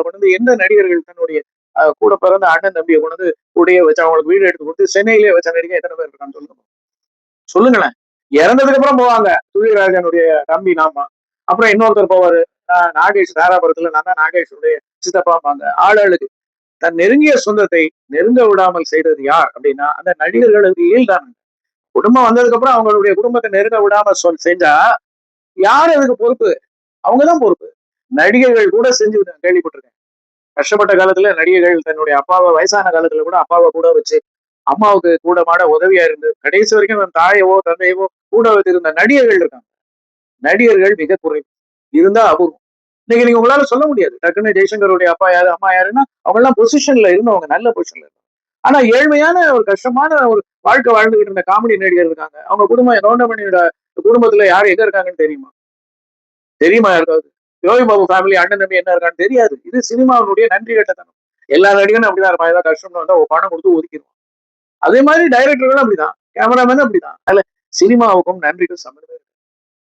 சினிமாவில் கொண்டு வந்து எந்த நடிகர்கள் தன்னுடைய கூட பிறந்த அண்ணன் தம்பியை கொண்டு வந்து கூடயே வச்சு அவங்களுக்கு வீடு எடுத்து கொடுத்து சென்னையிலேயே வச்ச நடிகை எத்தனை பேர் இருக்கான்னு சொல்லுங்க, சொல்லுங்களேன். இறந்ததுக்கு அப்புறம் போவாங்க. சூரியராஜனுடைய தம்பி நாம. அப்புறம் இன்னொருத்தர் போவாரு. நாகேஷ் தாராபுரத்துல நான் தான் நாகேஷுடைய சித்தப்பாம்பாங்க. ஆளுக்கு தன் நெருங்கிய சொந்தத்தை நெருங்க விடாமல் செய்தது யார் அப்படின்னா அந்த நடிகர்களுக்கு இயல்தாங்க. குடும்பம் வந்ததுக்கு அப்புறம் அவங்களுடைய குடும்பத்தை நெருங்க விடாம செஞ்சா யார் அதுக்கு பொறுப்பு? அவங்கதான் பொறுப்பு. நடிகர்கள் கூட செஞ்சு கேள்விப்பட்டிருக்கேன். கஷ்டப்பட்ட காலத்துல நடிகர்கள் தன்னுடைய அப்பாவை வயசான காலத்துல கூட அப்பாவை கூட வச்சு அம்மாவுக்கு கூட மாட உதவியா இருந்து கடைசி வரைக்கும் தன் தாயவோ தந்தையவோ கூட வச்சிருந்த நடிகர்கள் இருக்காங்க. நடிகர்கள் மிக குறைவு, இருந்தா அபூர்வம். இன்னைக்கு நீங்க உங்களால சொல்ல முடியாது டக்குன்னு ஜெய்சங்கருடைய அப்பா யாரு அம்மா யாருன்னா அவங்க எல்லாம் பொசிஷன்ல இருந்தவங்க, நல்ல பொசிஷன்ல இருந்தவங்க. ஆனா ஏழ்மையான ஒரு கஷ்டமான ஒரு வாழ்க்கை வாழ்ந்துகிட்டு இருந்த காமெடி நடிகர் இருக்காங்க. அவங்க குடும்பம் கவுண்டமணியோட குடும்பத்துல யாரு எங்க இருக்காங்கன்னு தெரியுமா? தெரியுமா யாருக்காவது? யோகி பாபு ஃபேமிலி அண்ணன் தம்பி என்ன இருக்கான்னு தெரியாது. இது சினிமாவுடைய நன்றி கட்டத்தனம். எல்லா நடிகனும் அப்படிதான் இருப்பான். ஏதாவது கஷ்டம்னு வந்தா பணம் கொடுத்து ஒதுக்கிடுவான். அதே மாதிரி டைரக்டர்களும் அப்படிதான், கேமராமேனும் அப்படிதான். அதுல சினிமாவுக்கும் நன்றிக்கும் சம்பந்தம்